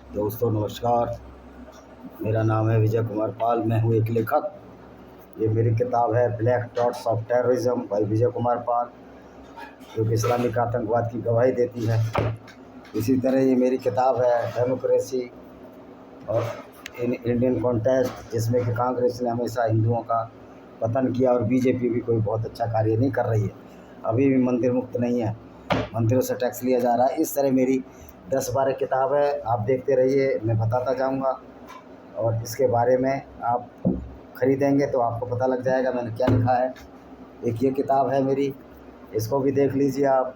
दोस्तों नमस्कार। मेरा नाम है विजय कुमार पाल। मैं हूँ एक लेखक। ये मेरी किताब है black dots of terrorism by Vijay Kumar Pal, जो कि इस्लामिक आतंकवाद की गवाही देती है। इसी तरह ये मेरी किताब है डेमोक्रेसी और इन इंडियन कॉन्टेस्ट, जिसमें कि कांग्रेस ने हमेशा हिंदुओं का पतन किया और बीजेपी भी कोई बहुत अच्छा कार्य नहीं कर रही है। अभी भी मंदिर मुक्त नहीं है, मंदिरों से टैक्स लिया जा रहा है। इस तरह मेरी 10-12 किताब है, आप देखते रहिए, मैं बताता जाऊंगा। और इसके बारे में आप ख़रीदेंगे तो आपको पता लग जाएगा मैंने क्या लिखा है। एक ये किताब है मेरी, इसको भी देख लीजिए आप।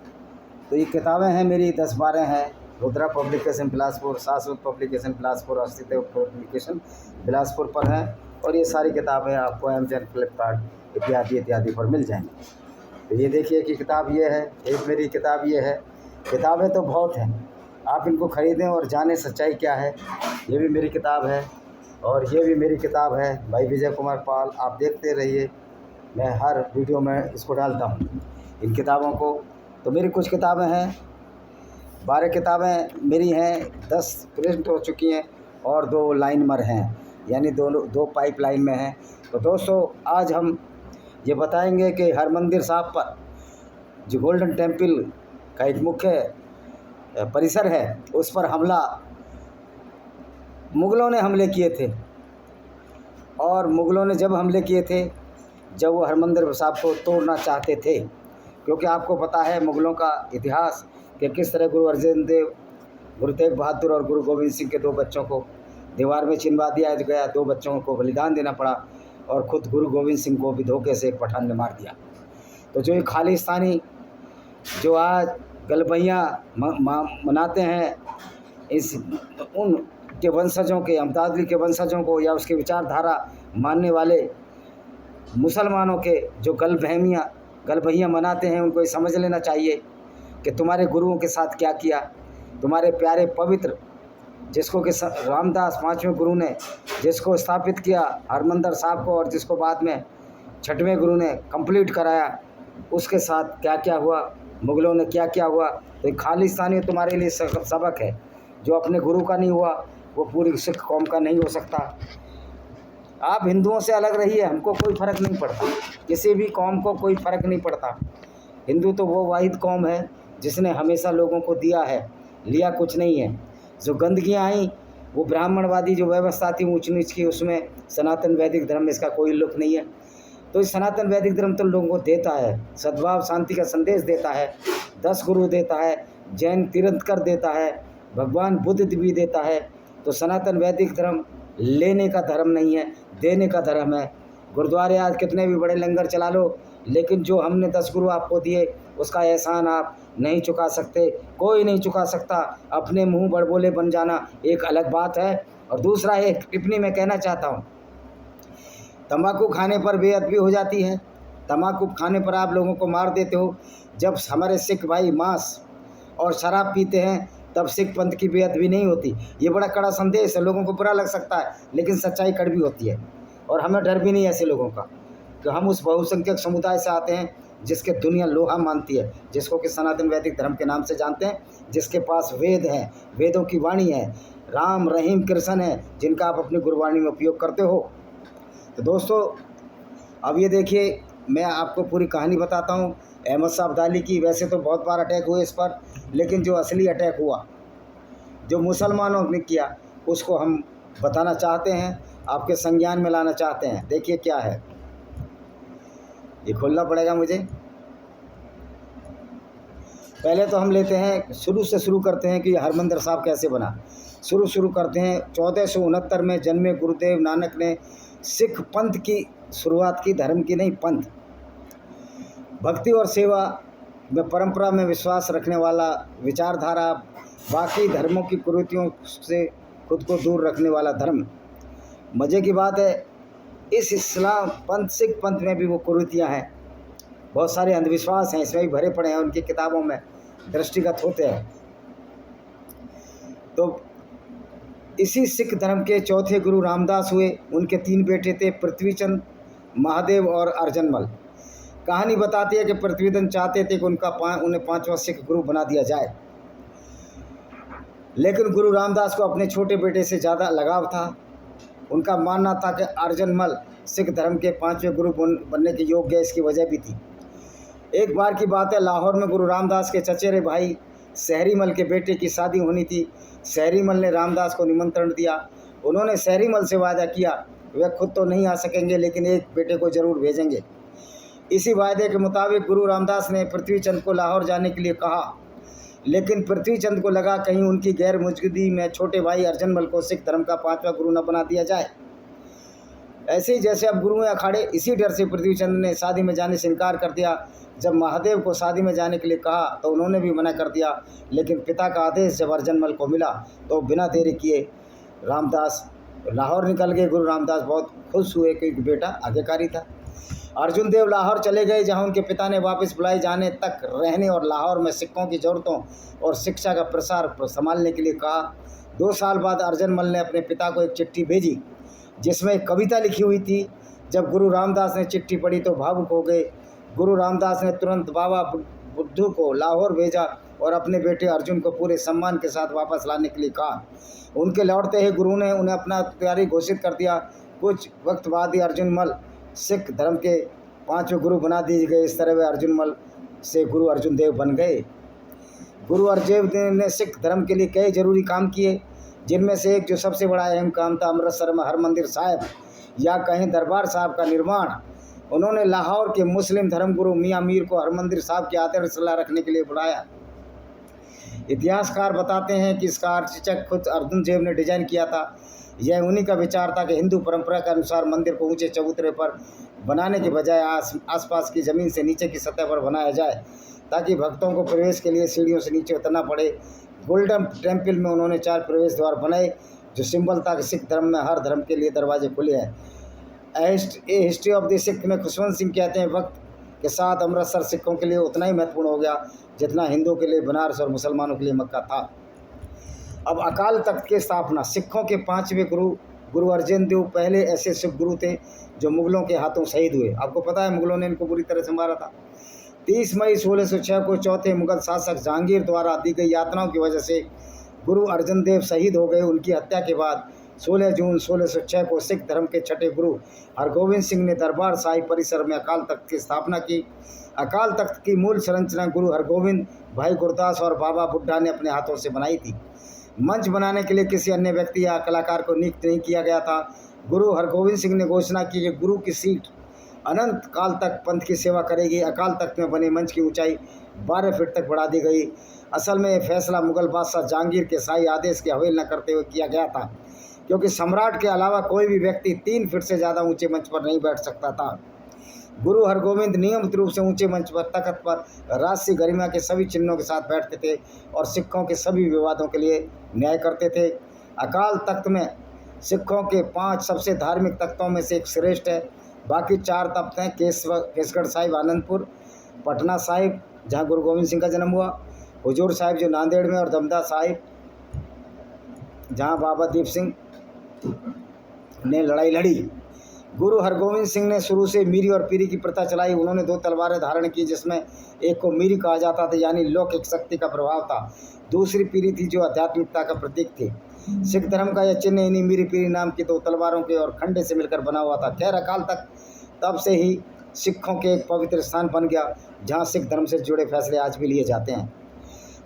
तो ये किताबें हैं मेरी 10-12 हैं। रुद्रा पब्लिकेशन बिलासपुर, शाश्वत पब्लिकेशन बिलासपुर, अस्तित्व पब्लिकेशन बिलासपुर पर हैं। और ये सारी किताबें आपको अमेज़न, फ्लिपकार्ट इत्यादि इत्यादि पर मिल जाएंगी। तो ये देखिए कि किताब ये है, एक मेरी किताब ये है। किताबें तो बहुत हैं, आप इनको ख़रीदें और जानें सच्चाई क्या है। ये भी मेरी किताब है और ये भी मेरी किताब है भाई विजय कुमार पाल। आप देखते रहिए, मैं हर वीडियो में इसको डालता हूँ, इन किताबों को। तो मेरी कुछ किताबें हैं, 12 किताबें मेरी हैं, 10 प्रिंट हो चुकी हैं और 2 लाइन मर हैं, यानी दो पाइपलाइन में हैं। तो दोस्तों आज हम ये बताएंगे कि हरमंदिर साहिब पर जो गोल्डन टेम्पल का एक मुख्य परिसर है, उस पर हमला मुग़लों ने हमले किए थे। और मुग़लों ने जब हमले किए थे, जब वो हरमंदिर साहिब को तोड़ना चाहते थे, क्योंकि आपको पता है मुग़लों का इतिहास कि किस तरह गुरु अर्जन देव, गुरु तेग बहादुर और गुरु गोविंद सिंह के 2 बच्चों को दीवार में चिनवा दिया गया। 2 बच्चों को बलिदान देना पड़ा और ख़ुद गुरु गोविंद सिंह को भी धोखे से एक पठान ने मार दिया। तो जो ये खालिस्तानी जो आज गलबैया मनाते हैं, इस उन के वंशजों के, अमदादली के वंशजों को, या उसके विचारधारा मानने वाले मुसलमानों के जो गलबैया मनाते हैं, उनको ये समझ लेना चाहिए कि तुम्हारे गुरुओं के साथ क्या किया। तुम्हारे प्यारे पवित्र, जिसको कि रामदास 5वें गुरु ने जिसको स्थापित किया हरमंदिर साहिब को, और जिसको बाद में 6वें गुरु ने कंप्लीट कराया, उसके साथ क्या क्या हुआ, मुग़लों ने क्या क्या हुआ। तो एक खालिस्तानी तुम्हारे लिए सबक है। जो अपने गुरु का नहीं हुआ वो पूरी सिख कौम का नहीं हो सकता। आप हिंदुओं से अलग रहिए, हमको कोई फ़र्क नहीं पड़ता, किसी भी कौम को कोई फ़र्क नहीं पड़ता। हिंदू तो वो वाहिद कौम है जिसने हमेशा लोगों को दिया है, लिया कुछ नहीं है। जो गंदगियाँ आई वो ब्राह्मणवादी जो व्यवस्था थी ऊंच नीच की, उसमें सनातन वैदिक धर्म में इसका कोई लुक नहीं है। तो इस सनातन वैदिक धर्म तो लोगों को देता है, सद्भाव शांति का संदेश देता है, 10 गुरु देता है, जैन तीर्थंकर देता है, भगवान बुद्ध भी देता है। तो सनातन वैदिक धर्म लेने का धर्म नहीं है, देने का धर्म है। गुरुद्वारे आज कितने भी बड़े लंगर चला लो, लेकिन जो हमने 10 गुरु आपको दिए उसका एहसान आप नहीं चुका सकते, कोई नहीं चुका सकता। अपने मुंह बड़बोले बन जाना एक अलग बात है। और दूसरा एक टिप्पणी मैं कहना चाहता हूँ, तंबाकू खाने पर बेअदबी भी हो जाती है। तंबाकू खाने पर आप लोगों को मार देते हो। जब हमारे सिख भाई मांस और शराब पीते हैं तब सिख पंथ की बेअदबी नहीं होती। ये बड़ा कड़ा संदेश है, लोगों को बुरा लग सकता है, लेकिन सच्चाई कड़वी होती है। और हमें डर भी नहीं है ऐसे लोगों का, कि हम उस बहुसंख्यक समुदाय से आते हैं जिसके दुनिया लोहा मानती है, जिसको कि सनातन वैदिक धर्म के नाम से जानते हैं, जिसके पास वेद हैं, वेदों की वाणी है, राम रहीम कृष्ण है, जिनका आप अपनी गुरबाणी में उपयोग करते हो। तो दोस्तों अब ये देखिए, मैं आपको पूरी कहानी बताता हूँ अहमद शाह अब्दाली की। वैसे तो बहुत बार अटैक हुए इस पर, लेकिन जो असली अटैक हुआ जो मुसलमानों ने किया, उसको हम बताना चाहते हैं, आपके संज्ञान में लाना चाहते हैं। देखिए क्या है, ये खोलना पड़ेगा मुझे। पहले तो हम लेते हैं, शुरू से शुरू करते हैं कि हरमंदिर साहिब कैसे बना। शुरू करते हैं 1469 में जन्मे गुरुदेव नानक ने सिख पंथ की शुरुआत की, धर्म की नहीं, पंथ। भक्ति और सेवा में परंपरा में विश्वास रखने वाला, विचारधारा बाकी धर्मों की कुरीतियों से खुद को दूर रखने वाला धर्म। मज़े की बात है, इस इस्लाम पंथ, सिख पंथ में भी वो कुरीतियाँ हैं, बहुत सारे अंधविश्वास हैं, इसमें भी भरे पड़े हैं, उनकी किताबों में दृष्टिगत होते हैं। तो इसी सिख धर्म के चौथे गुरु रामदास हुए। उनके 3 बेटे थे, पृथ्वीचंद, महादेव और अर्जनमल। कहानी बताती है कि पृथ्वीचंद चाहते थे कि उन्हें 5वां सिख गुरु बना दिया जाए। लेकिन गुरु रामदास को अपने छोटे बेटे से ज़्यादा लगाव था। उनका मानना था कि अर्जनमल सिख धर्म के 5वें गुरु बनने के योग्य है। इसकी वजह भी थी। एक बार की बात है, लाहौर में गुरु रामदास के चचेरे भाई सहरीमल के बेटे की शादी होनी थी। सहरीमल ने रामदास को निमंत्रण दिया। उन्होंने सहरीमल से वादा किया वे खुद तो नहीं आ सकेंगे लेकिन एक बेटे को जरूर भेजेंगे। इसी वायदे के मुताबिक गुरु रामदास ने पृथ्वीचंद को लाहौर जाने के लिए कहा, लेकिन पृथ्वीचंद को लगा कहीं उनकी गैर मौजूदगी में छोटे भाई अर्जनमल को सिख धर्म का 5वां गुरु न बना दिया जाए। ऐसे ही जैसे अब गुरु अखाड़े, इसी डर से पृथ्वीचंद ने शादी में जाने से इनकार कर दिया। जब महादेव को शादी में जाने के लिए कहा तो उन्होंने भी मना कर दिया, लेकिन पिता का आदेश जब अर्जनमल को मिला तो बिना देरी किए रामदास लाहौर निकल गए। गुरु रामदास बहुत खुश हुए क्योंकि बेटा आज्ञाकारी था। अर्जुन देव लाहौर चले गए, जहां उनके पिता ने वापस बुलाए जाने तक रहने और लाहौर में सिखों की ज़रूरतों और शिक्षा का प्रसार संभालने के लिए कहा। 2 साल बाद अर्जनमल ने अपने पिता को एक चिट्ठी भेजी जिसमें एक कविता लिखी हुई थी। जब गुरु रामदास ने चिट्ठी पढ़ी तो भावुक हो गए। गुरु रामदास ने तुरंत बाबा बुद्धू को लाहौर भेजा और अपने बेटे अर्जुन को पूरे सम्मान के साथ वापस लाने के लिए कहा। उनके लौटते ही गुरु ने उन्हें अपना तैयारी घोषित कर दिया। कुछ वक्त बाद ही अर्जुनमल सिख धर्म के 5वें गुरु बना दिए गए। इस तरह वे अर्जुनमल से गुरु अर्जुन देव बन गए। गुरु अर्जुन देव ने सिख धर्म के लिए कई जरूरी काम किए, जिनमें से एक जो सबसे बड़ा अहम काम था अमृतसर में हरमंदिर साहिब या कहीं दरबार साहब का निर्माण। उन्होंने लाहौर के मुस्लिम धर्मगुरु मियाँ मीर को हरमंदिर साहब की आदर्शला रखने के लिए बुलाया। इतिहासकार बताते हैं कि इसका आर्किटेक्ट खुद अर्जुन देव ने डिजाइन किया था। यह उन्हीं का विचार था कि हिंदू परंपरा के अनुसार मंदिर को ऊंचे चबूतरे पर बनाने के बजाय आसपास की ज़मीन से नीचे की सतह पर बनाया जाए, ताकि भक्तों को प्रवेश के लिए सीढ़ियों से नीचे उतरना पड़े। गोल्डन टेम्पल में उन्होंने 4 प्रवेश द्वार बनाए, जो सिंबल था कि सिख धर्म में हर धर्म के लिए दरवाजे खुले हैं। हिस्ट्री ऑफ द सिख में खुशवंत सिंह कहते हैं, वक्त के साथ अमृतसर सिखों के लिए उतना ही महत्वपूर्ण हो गया जितना हिंदुओं के लिए बनारस और मुसलमानों के लिए मक्का था। अब अकाल तख्त की स्थापना। सिखों के 5वें गुरु गुरु अर्जन देव पहले ऐसे सिख गुरु थे जो मुगलों के हाथों शहीद हुए। आपको पता है मुगलों ने इनको बुरी तरह से मारा था। 30 मई 1606 को चौथे मुगल शासक जहांगीर द्वारा दी गई यातनाओं की वजह से गुरु अर्जन देव शहीद हो गए। उनकी हत्या के बाद 16 जून 1606 को सिख धर्म के 6ठे गुरु हरगोविंद सिंह ने दरबार साहिब परिसर में अकाल तख्त की स्थापना की। अकाल तख्त की मूल संरचना गुरु हरगोविंद, भाई गुरदास और बाबा बुड्ढा ने अपने हाथों से बनाई थी। मंच बनाने के लिए किसी अन्य व्यक्ति या कलाकार को नियुक्त नहीं किया गया था। गुरु हरगोविंद सिंह ने घोषणा की कि गुरु की सीट अनंत काल तक पंथ की सेवा करेगी। अकाल तख्त में बने मंच की ऊंचाई 12 फीट तक बढ़ा दी गई। असल में यह फैसला मुगल बादशाह जहांगीर के शाही आदेश की अवहेलना करते हुए किया गया था, क्योंकि सम्राट के अलावा कोई भी व्यक्ति 3 फीट से ज़्यादा ऊंचे मंच पर नहीं बैठ सकता था। गुरु हरगोविंद नियमित रूप से ऊंचे मंच पर तख्त पर राजसी गरिमा के सभी चिन्हों के साथ बैठते थे और सिखों के सभी विवादों के लिए न्याय करते थे। अकाल तख्त में सिखों के 5 सबसे धार्मिक तख्तों में से एक श्रेष्ठ है। बाकी 4 तख्त हैं केसगढ़ साहिब आनंदपुर, पटना साहिब जहाँ गुरु गोविंद सिंह का जन्म हुआ, हुजूर साहिब जो नांदेड़ में, और दमदा साहिब जहाँ बाबा दीप सिंह ने लड़ाई लड़ी। गुरु हरगोविंद सिंह ने शुरू से मीरी और पीरी की प्रथा चलाई। उन्होंने 2 तलवारें धारण की, जिसमें एक को मीरी कहा जाता था यानी लौकिक शक्ति का प्रभाव था, दूसरी पीरी थी जो आध्यात्मिकता का प्रतीक थी। सिख धर्म का यह चिन्ह इन्हीं मीरी पीरी नाम की 2 तलवारों के और खंडे से मिलकर बना हुआ था। खैर अकाल तक तब से ही सिखों के एक पवित्र स्थान बन गया जहाँ सिख धर्म से जुड़े फैसले आज भी लिए जाते हैं।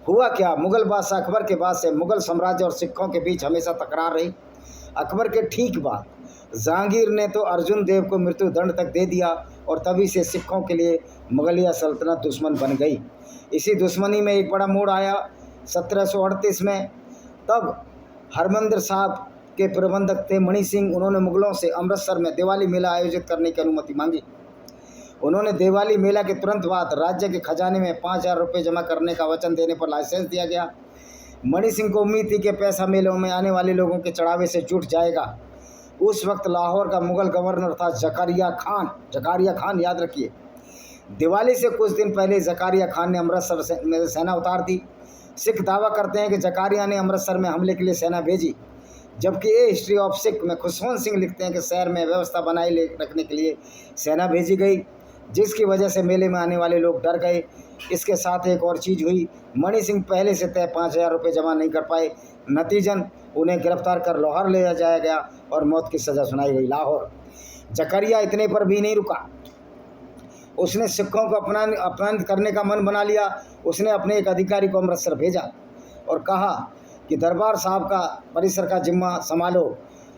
हुआ क्या, मुगल बादशाह अकबर के बाद से मुगल साम्राज्य और सिखों के बीच हमेशा तकरार रही। अकबर के ठीक बाद जहांगीर ने तो अर्जुन देव को मृत्यु दंड तक दे दिया और तभी से सिखों के लिए मुगलिया सल्तनत दुश्मन बन गई। इसी दुश्मनी में एक बड़ा मोड़ आया 1738 में। तब हरमंदिर साहब के प्रबंधक थे मणि सिंह। उन्होंने मुगलों से अमृतसर में दिवाली मेला आयोजित करने की अनुमति मांगी। उन्होंने दिवाली मेला के तुरंत बाद राज्य के खजाने में 5000 रुपये जमा करने का वचन देने पर लाइसेंस दिया गया। मणि सिंह को उम्मीद थी कि पैसा मेलों में आने वाले लोगों के चढ़ावे से जुट जाएगा। उस वक्त लाहौर का मुगल गवर्नर था जकारिया खान, याद रखिए। दिवाली से कुछ दिन पहले जकारिया खान ने अमृतसर में सेना उतार दी। सिख दावा करते हैं कि जकारिया ने अमृतसर में हमले के लिए सेना भेजी, जबकि ये हिस्ट्री ऑफ सिख में खुशवंत सिंह लिखते हैं कि शहर में व्यवस्था बनाए रखने के लिए सेना भेजी गई। जिसकी वजह से मेले में आने वाले लोग डर गए। इसके साथ एक और चीज़ हुई, मणि सिंह पहले से तय 5,000 रुपये जमा नहीं कर पाए। नतीजन उन्हें गिरफ्तार कर लाहौर ले जाया गया और मौत की सज़ा सुनाई गई। लाहौर जकरिया इतने पर भी नहीं रुका, उसने सिखों को अपमान करने का मन बना लिया। उसने अपने एक अधिकारी को अमृतसर भेजा और कहा कि दरबार साहब का परिसर का जिम्मा संभालो।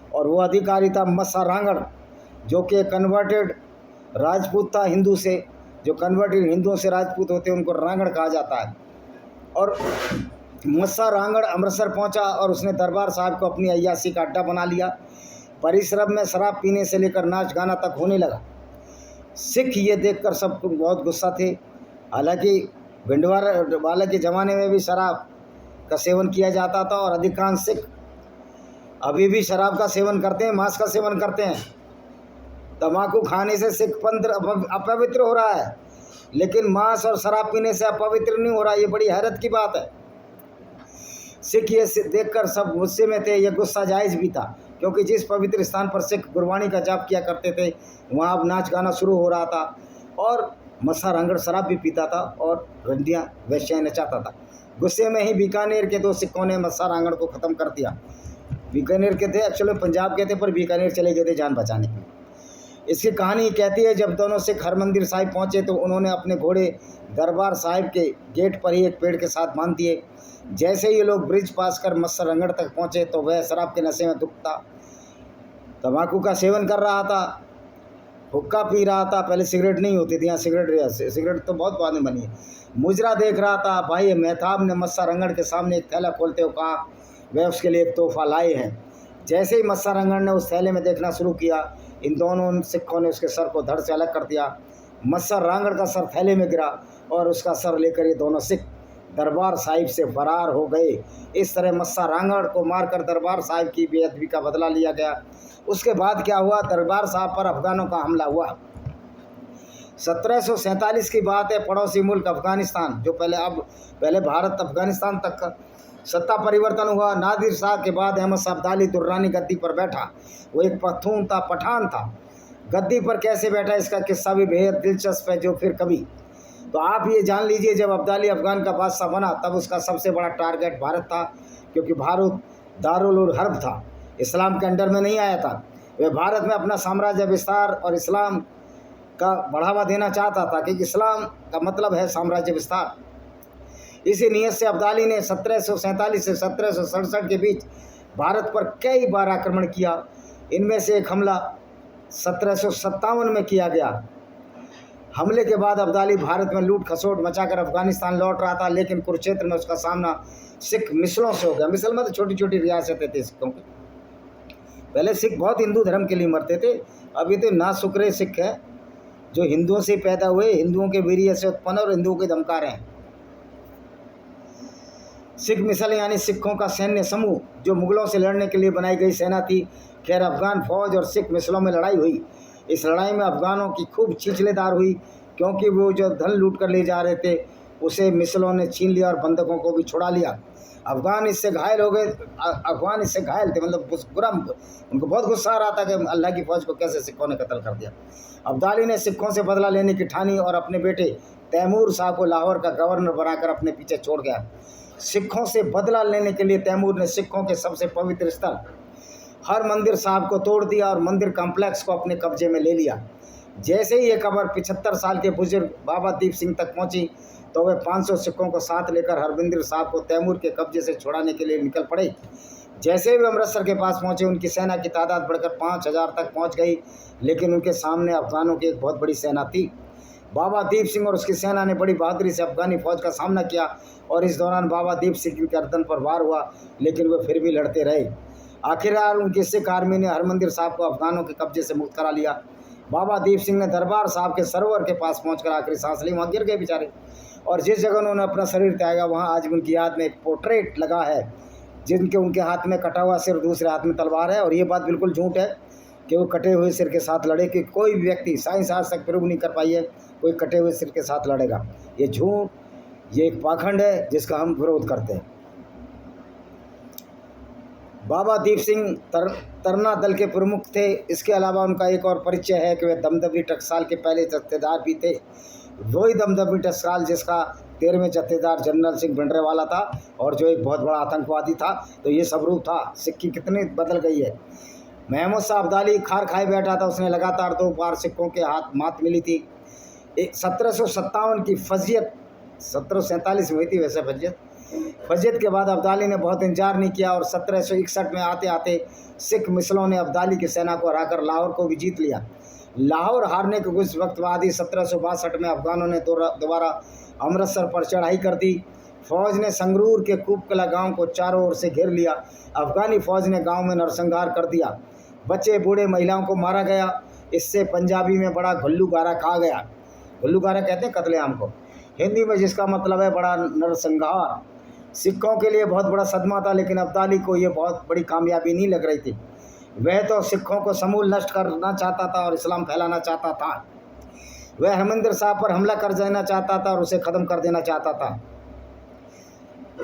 और वो अधिकारी था मस्सा रांगड़, जो कि कन्वर्टेड राजपूत था हिंदू से। जो कन्वर्टेड हिंदुओं से राजपूत होते हैं उनको रांगड़ कहा जाता है। और मस्सा रांगड़ अमृतसर पहुंचा और उसने दरबार साहब को अपनी अय्यासी का अड्डा बना लिया। परिसर में शराब पीने से लेकर नाच गाना तक होने लगा। सिख ये देखकर सब बहुत गुस्सा थे। हालांकि भिंडवाला के ज़माने में भी शराब का सेवन किया जाता था और अधिकांश सिख अभी भी शराब का सेवन करते हैं, मांस का सेवन करते हैं। तम्बाकू खाने से सिख पंथ अपवित्र हो रहा है, लेकिन मांस और शराब पीने से अपवित्र नहीं हो रहा। ये बड़ी हैरत की बात है। सिख ये देखकर सब गुस्से में थे। ये गुस्सा जायज़ भी था, क्योंकि जिस पवित्र स्थान पर सिख गुरबाणी का जाप किया करते थे वहाँ अब नाच गाना शुरू हो रहा था और मस्सा रांगड़ शराब भी पीता था और रंडियाँ वैश्याएँ नचाता था। गुस्से में ही बीकानेर के 2 सिखों ने मस्सा रांगड़ को ख़त्म कर दिया। बीकानेर के थे, एक्चुअली पंजाब के थे, पर बीकानेर चले गए थे जान बचाने के लिए। इसकी कहानी कहती है, जब दोनों सिख हरमंदिर साहिब पहुँचे तो उन्होंने अपने घोड़े दरबार साहिब के गेट पर ही एक पेड़ के साथ बांध दिए। जैसे ही ये लोग ब्रिज पास कर मस्सा रांगड़ तक पहुँचे तो वह शराब के नशे में धुत था, तम्बाकू का सेवन कर रहा था, हुक्का पी रहा था। पहले सिगरेट नहीं होती थी, यहाँ सिगरेट तो बहुत बाद में बनी है। मुजरा देख रहा था। भाई मेहताब ने मस्सा रांगड़ के सामने एक थैला खोलते हुए कहा वह उसके लिए एक तोहफा लाए हैं। जैसे ही मस्सा रांगड़ ने उस थैले में देखना शुरू किया, इन दोनों सिखों ने उसके सर को धड़ से अलग कर दिया। मस्सा रांगड़ का सर थैले में गिरा और उसका सर लेकर ये दोनों सिख दरबार साहिब से फरार हो गए। इस तरह मस्सा रांगड़ को मारकर दरबार साहिब की बेअदबी का बदला लिया गया। उसके बाद क्या हुआ, दरबार साहब पर अफगानों का हमला हुआ। 1747 की बात है। पड़ोसी मुल्क अफगानिस्तान, जो पहले भारत अफगानिस्तान तक का सत्ता परिवर्तन हुआ। नादिर शाह के बाद अहमद शाह अब्दाली दुर्रानी गद्दी पर बैठा। वो एक पख्तून था, पठान था। गद्दी पर कैसे बैठा इसका किस्सा भी बेहद दिलचस्प है, जो फिर कभी। तो आप ये जान लीजिए, जब अब्दाली अफगान का बादशाह बना तब उसका सबसे बड़ा टारगेट भारत था, क्योंकि भारत दारुल हर्ब था, इस्लाम के अंडर में नहीं आया था। वह भारत में अपना साम्राज्य विस्तार और इस्लाम का बढ़ावा देना चाहता था, क्योंकि इस्लाम का मतलब है साम्राज्य विस्तार। इसी नीयत से अब्दाली ने 1747 से 1767 के बीच भारत पर कई बार आक्रमण किया। इनमें से एक हमला 1757 में किया गया। हमले के बाद अब्दाली भारत में लूट खसोट मचाकर अफगानिस्तान लौट रहा था, लेकिन कुरुक्षेत्र में उसका सामना सिख मिसलों से हो गया। मिसल में तो छोटी छोटी रियासतें थे सिखों की। पहले सिख बहुत हिंदू धर्म के लिए मरते थे, अभी तो ना शुक्रे सिख है जो हिंदुओं से पैदा हुए, हिंदुओं के वीर्य से उत्पन्न और हिंदुओं के धमका रहे हैं। सिख मिसल यानी सिखों का सैन्य समूह, जो मुगलों से लड़ने के लिए बनाई गई सेना थी। खैर, अफगान फौज और सिख मिसलों में लड़ाई हुई। इस लड़ाई में अफगानों की खूब छिछलेदार हुई, क्योंकि वो जो धन लूट कर ले जा रहे थे उसे मिसलों ने छीन लिया और बंधकों को भी छुड़ा लिया। अफगान इससे घायल हो गए। अफगान इससे घायल थे, मतलब बुरा, उनको बहुत गुस्सा आ रहा था कि अल्लाह की फ़ौज को कैसे सिखों ने कत्ल कर दिया। अब्दाली ने सिखों से बदला लेने की ठानी और अपने बेटे तैमूर शाह को लाहौर का गवर्नर बनाकर अपने पीछे छोड़ गया। सिखों से बदला लेने के लिए तैमूर ने सिखों के सबसे पवित्र स्थल हरमंदिर साहब को तोड़ दिया और मंदिर कॉम्प्लेक्स को अपने कब्जे में ले लिया। जैसे ही ये खबर 75 साल के बुजुर्ग बाबा दीप सिंह तक पहुंची तो वे 500 सिखों को साथ लेकर हरमंदिर साहब को तैमूर के कब्जे से छुड़ाने के लिए निकल पड़े। जैसे ही वे अमृतसर के पास पहुंचे, उनकी सेना की तादाद बढ़कर 5000 तक पहुंच गई, लेकिन उनके सामने अफगानों की एक बहुत बड़ी सेना थी। बाबा दीप सिंह और उसकी सेना ने बड़ी बहादुरी से अफगानी फौज का सामना किया और इस दौरान बाबा दीप सिंह की गर्दन पर वार हुआ, लेकिन वे फिर भी लड़ते रहे। आखिरकार उनकी सिख आर्मी ने हरमंदिर साहब को अफगानों के कब्जे से मुक्त करा लिया। बाबा दीप सिंह ने दरबार साहब के सरोवर के पास पहुंचकर आखिरी सांस ली। वहाँ गिर गए बेचारे, और जिस जगह उन्होंने अपना शरीर त्यागा वहाँ आज भी उनकी याद में एक पोर्ट्रेट लगा है, उनके हाथ में कटा हुआ सिर, दूसरे हाथ में तलवार है। और ये बात बिल्कुल झूठ है कि वो कटे हुए सिर के साथ लड़े, कि कोई भी व्यक्ति, साइंस आज तक प्रूव नहीं कर पाई है कोई कटे हुए सिर के साथ लड़ेगा। ये झूठ, ये एक पाखंड है जिसका हम विरोध करते हैं। बाबा दीप सिंह तरना दल के प्रमुख थे। इसके अलावा उनका एक और परिचय है कि वे दमदमी टकसाल के पहले जत्थेदार भी थे। वही दमदमी टकसाल जिसका 13वें जत्थेदार जनरल सिंह भिंडरेवाला था और जो एक बहुत बड़ा आतंकवादी था। तो ये सब रूप था। सिक्की कितनी बदल गई है। महमूद शाह अब्दाली खार खाए बैठा था। उसने लगातार 2 बार सिखों के हाथ मात मिली थी। 1757 की फजियत 1747 में हुई थी वैसे फजियत के बाद अब्दाली ने बहुत इंतजार नहीं किया और 1761 में आते आते सिख मिसलों ने अब्दाली की सेना को हराकर लाहौर को भी जीत लिया। लाहौर हारने के कुछ वक्त बाद ही 1762 में अफगानों ने दोबारा अमृतसर पर चढ़ाई कर दी। फौज ने संगरूर के खूबकला गांव को चारों ओर से घेर लिया। अफगानी फौज ने गांव में नरसंहार कर दिया। बच्चे बूढ़े महिलाओं को मारा गया। इससे पंजाबी में बड़ा घुल्लूगारा कहा गया। घुल्लूगारा कहते हैं कत्लेआम को, हिंदी में जिसका मतलब है बड़ा नरसंहार। सिखों के लिए बहुत बड़ा सदमा था, लेकिन अब्दाली को ये बहुत बड़ी कामयाबी नहीं लग रही थी। वह तो सिखों को समूल नष्ट करना चाहता था और इस्लाम फैलाना चाहता था। वह हरमंदिर साहब पर हमला कर देना चाहता था और उसे ख़त्म कर देना चाहता था।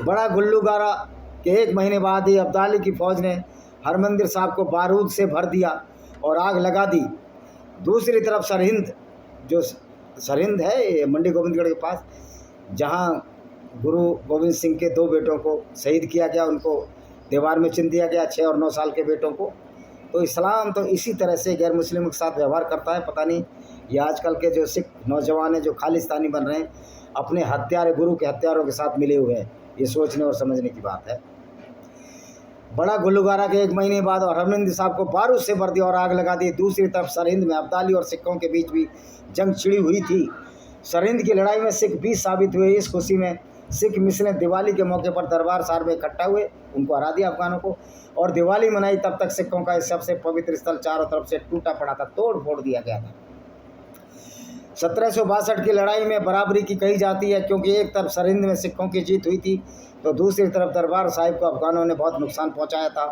बड़ा गुल्लूगारा के 1 महीने बाद ही अब्दाली की फ़ौज ने हरमंदिर साहब को बारूद से भर दिया और आग लगा दी। दूसरी तरफ सरहिंद, जो सरहिंद है मंडी गोविंदगढ़ के पास, जहाँ गुरु गोविंद सिंह के 2 बेटों को शहीद किया गया, उनको दीवार में चिन दिया गया, 6 और 9 साल के बेटों को। तो इस्लाम तो इसी तरह से गैर मुस्लिमों के साथ व्यवहार करता है। पता नहीं ये आजकल के जो सिख नौजवान हैं जो खालिस्तानी बन रहे हैं, अपने हत्यारे गुरु के हत्यारों के साथ मिले हुए हैं। ये सोचने और समझने की बात है। बड़ा गुल्लूगारा के 1 महीने बाद और हरमंदिर साहब को बारूद से भर दिया और आग लगा दी। दूसरी तरफ सरहिंद में अब्दाली और सिखों के बीच भी जंग छिड़ी हुई थी। सरहिंद की लड़ाई में सिख 20 साबित हुए। इस खुशी में सिख मिसलें दिवाली के मौके पर दरबार साहब में इकट्ठा हुए, उनको हरा दिया अफगानों को और दिवाली मनाई। तब तक सिखों का इस सबसे पवित्र स्थल चारों तरफ से टूटा पड़ा था, तोड़ फोड़ दिया गया था। 1762 की लड़ाई में बराबरी की कही जाती है, क्योंकि एक तरफ सरहिंद में सिखों की जीत हुई थी तो दूसरी तरफ दरबार साहिब को अफगानों ने बहुत नुकसान पहुंचाया था।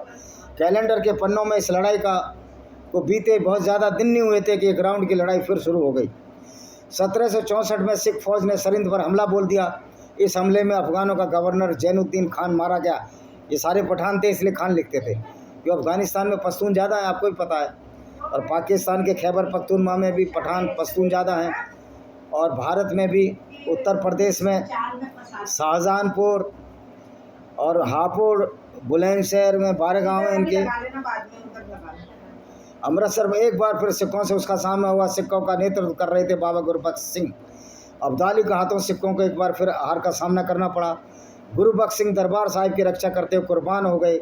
कैलेंडर के पन्नों में इस लड़ाई को बीते बहुत ज़्यादा दिन नहीं हुए थे कि एक राउंड की लड़ाई फिर शुरू हो गई। 1764 में सिख फौज ने सरहिंद पर हमला बोल दिया। इस हमले में अफगानों का गवर्नर जैनुद्दीन खान मारा गया। ये सारे पठान थे, इसलिए खान लिखते थे, क्योंकि अफगानिस्तान में पश्तून ज़्यादा है, आपको भी पता है, और पाकिस्तान के खैबर पख्तूनख्वा में भी पठान पश्तून ज़्यादा हैं, और भारत में भी उत्तर प्रदेश में शाहजहानपुर और हापुड़, बुलंदशहर में 12 गाँव हैं इनके। अमृतसर में एक बार फिर सिखों से उसका सामना हुआ। सिखों का नेतृत्व कर रहे थे बाबा गुरबख्श सिंह। अब्दाली के हाथों सिखों को एक बार फिर हार का सामना करना पड़ा। गुरबख्श सिंह दरबार साहिब की रक्षा करते हुए कुर्बान हो गए।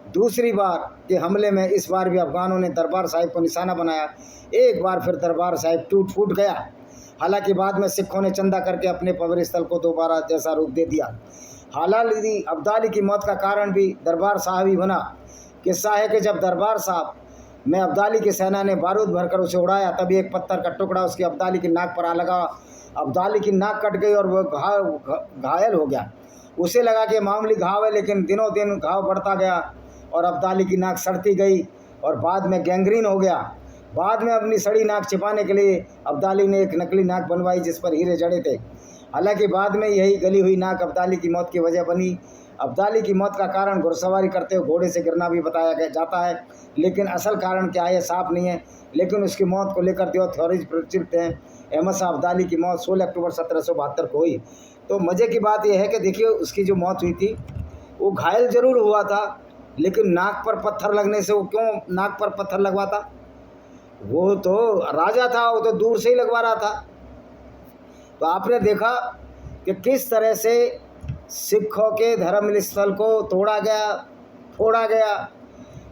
दूसरी बार के हमले में इस बार भी अफगानों ने दरबार साहिब को निशाना बनाया। एक बार फिर दरबार साहिब टूट फूट गया। हालांकि बाद में सिखों ने चंदा करके अपने पवित्र स्थल को दोबारा जैसा रूप दे दिया। हालांकि अब्दाली की मौत का कारण भी दरबार साहब ही बना। किस्सा है कि जब दरबार साहब में अब्दाली की सेना ने बारूद भरकर उसे उड़ाया, तभी एक पत्थर का टुकड़ा उसकी अब्दाली की नाक पर आ लगा। अब्दाली की नाक कट गई और वह घायल हो गया। उसे लगा कि मामूली घाव है, लेकिन दिनों दिन घाव बढ़ता गया और अब्दाली की नाक सड़ती गई और बाद में गैंग्रीन हो गया। बाद में अपनी सड़ी नाक छिपाने के लिए अब्दाली ने एक नकली नाक बनवाई जिस पर हीरे जड़े थे। हालांकि बाद में यही गली हुई नाक अब्दाली की मौत की वजह बनी। अब्दाली की मौत का कारण घुड़सवारी करते हुए घोड़े से गिरना भी बताया जाता है, लेकिन असल कारण क्या है साफ नहीं है। लेकिन उसकी मौत को लेकर 2 थ्योरीज प्रचलित हैं। अहमद शाह अब्दाली की मौत 16 अक्टूबर 1772 को हुई। तो मज़े की बात यह है कि देखिए उसकी जो मौत हुई थी वो घायल ज़रूर हुआ था, लेकिन नाक पर पत्थर लगने से वो क्यों नाक पर पत्थर लगवाता? वो तो राजा था, वो तो दूर से ही लगवा रहा था। तो आपने देखा कि किस तरह से सिखों के धर्म स्थल को तोड़ा गया, फोड़ा गया,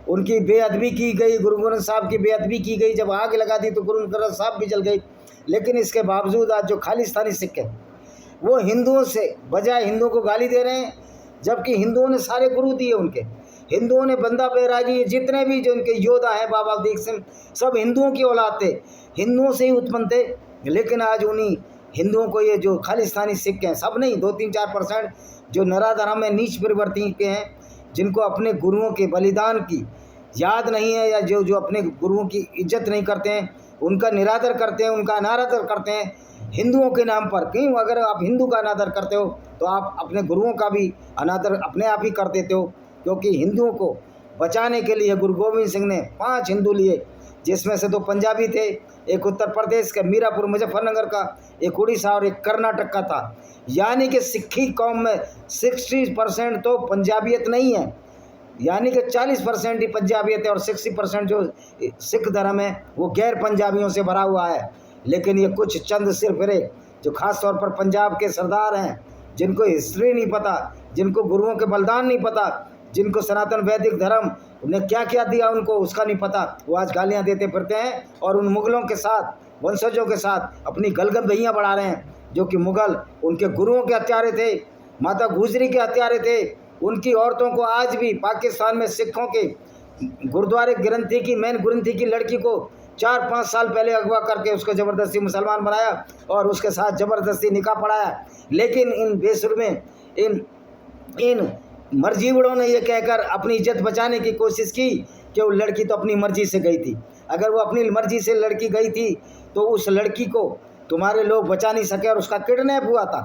उनकी बेअदबी की गई। गुरु ग्रंथ साहब की बेअदबी की गई। जब आग लगा दी तो गुरु ग्रंथ साहब भी जल गई। लेकिन इसके बावजूद आज जो खालिस्तानी सिख हैं वो हिंदुओं से बजाय हिंदुओं को गाली दे रहे हैं, जबकि हिंदुओं ने सारे गुरु दिए उनके। हिंदुओं ने बंदा बैरागी, जितने भी जो उनके योद्धा हैं बाबा दीप सिंह, सब हिंदुओं की औलाद थे, हिंदुओं से ही उत्पन्न थे। लेकिन आज उन्हीं हिंदुओं को ये जो खालिस्तानी सिख हैं, सब नहीं, 2-3-4% जो नराधर्म में नीच प्रवृत्ति के हैं, जिनको अपने गुरुओं के बलिदान की याद नहीं है, या जो अपने गुरुओं की इज्जत नहीं करते हैं, उनका निरादर करते हैं, उनका अनादर करते हैं हिंदुओं के नाम पर। क्यों? अगर आप हिंदू का अनादर करते हो तो आप अपने गुरुओं का भी अनादर अपने आप ही कर देते हो, क्योंकि हिंदुओं को बचाने के लिए गुरु गोविंद सिंह ने 5 हिंदू लिए, जिसमें से 2 पंजाबी थे, एक उत्तर प्रदेश के मीरापुर मुजफ्फरनगर का, एक उड़ीसा और एक कर्नाटक का था। यानी कि सिक्खी कौम में 60% तो पंजाबियत नहीं है, यानी कि 40% ही पंजाबियत है और 60% जो सिख धर्म है वो गैर पंजाबियों से भरा हुआ है। लेकिन ये कुछ चंद सिरफिरे जो खास तौर पर पंजाब के सरदार हैं, जिनको हिस्ट्री नहीं पता, जिनको गुरुओं के बलिदान नहीं पता, जिनको सनातन वैदिक धर्म ने क्या क्या दिया उनको उसका नहीं पता, वो आज गालियाँ देते फिरते हैं और उन मुगलों के साथ, वंशजों के साथ अपनी गलगबहियाँ बढ़ा रहे हैं, जो कि मुगल उनके गुरुओं के हत्यारे थे, माता गुजरी के हत्यारे थे। उनकी औरतों को आज भी पाकिस्तान में सिखों के गुरुद्वारे ग्रंथी की, मेन ग्रंथी की लड़की को 4-5 साल पहले अगवा करके उसको ज़बरदस्ती मुसलमान बनाया और उसके साथ ज़बरदस्ती निकाह पढ़ाया। लेकिन इन बेशुरमे, इन मर्जीवड़ों ने ये कहकर अपनी इज्जत बचाने की कोशिश की कि वो लड़की तो अपनी मर्जी से गई थी। अगर वो अपनी मर्जी से लड़की गई थी तो उस लड़की को तुम्हारे लोग बचा नहीं सके और उसका किडनैप हुआ था।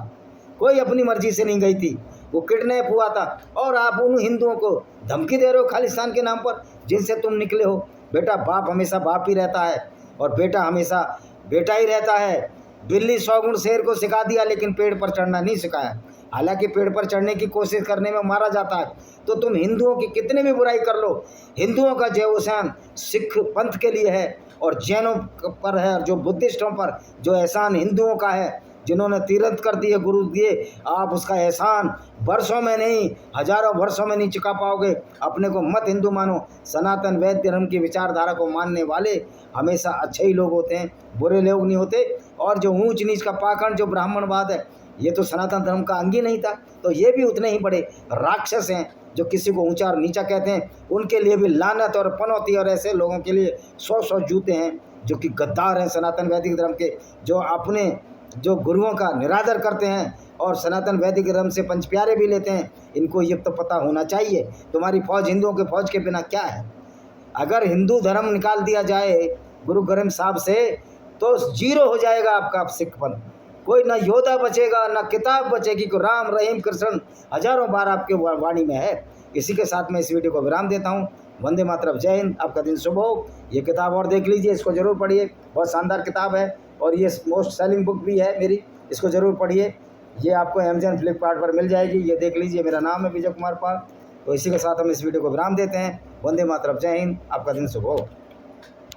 कोई अपनी मर्जी से नहीं गई थी, वो किडनैप हुआ था। और आप उन हिंदुओं को धमकी दे रहे हो खालिस्तान के नाम पर, जिनसे तुम निकले हो। बेटा, बाप हमेशा बाप ही रहता है और बेटा हमेशा बेटा ही रहता है। बिल्ली 100 गुण शेर को सिखा दिया, लेकिन पेड़ पर चढ़ना नहीं सिखाया। हालांकि पेड़ पर चढ़ने की कोशिश करने में मारा जाता है। तो तुम हिंदुओं की कितने भी बुराई कर लो, हिंदुओं का जय एहसान सिख पंथ के लिए है और जैनों पर है, और जो बुद्धिस्टों पर जो एहसान हिंदुओं का है, जिन्होंने तीर्थ कर दिए, गुरु दिए, आप उसका एहसान वर्षों में नहीं, हजारों वर्षों में नहीं चुका पाओगे। अपने को मत हिंदू मानो। सनातन वैद्य धर्म की विचारधारा को मानने वाले हमेशा अच्छे ही लोग होते हैं, बुरे लोग नहीं होते। और जो ऊंच नीच का पाखंड, जो ब्राह्मणवाद है, ये तो सनातन धर्म का अंग ही नहीं था। तो ये भी उतने ही बड़े राक्षस हैं जो किसी को ऊंचा और नीचा कहते हैं। उनके लिए भी लानत और पनौती, और ऐसे लोगों के लिए 100 जूते हैं जो कि गद्दार हैं सनातन वैदिक धर्म के, जो अपने जो गुरुओं का निरादर करते हैं और सनातन वैदिक धर्म से पंच प्यारे भी लेते हैं। इनको ये तो पता होना चाहिए तुम्हारी फौज हिंदुओं के फौज के बिना क्या है। अगर हिंदू धर्म निकाल दिया जाए गुरु ग्रंथ साहब से तो 0 हो जाएगा आपका सिख पंथ। कोई ना योद्धा बचेगा, ना किताब बचेगी। को राम रहीम कृष्ण हजारों बार आपके वाणी में है। इसी के साथ मैं इस वीडियो को विराम देता हूँ। वंदे मातरम, जय हिंद, आपका दिन शुभ हो। ये किताब और देख लीजिए, इसको ज़रूर पढ़िए, बहुत शानदार किताब है और ये मोस्ट सेलिंग बुक भी है मेरी, इसको ज़रूर पढ़िए। ये आपको अमेजन फ्लिपकार्ट पर मिल जाएगी। ये देख लीजिए, मेरा नाम है विजय कुमार पाल। तो इसी के साथ हम इस वीडियो को विराम देते हैं। वंदे मातरम, जय हिंद, आपका दिन शुभ हो।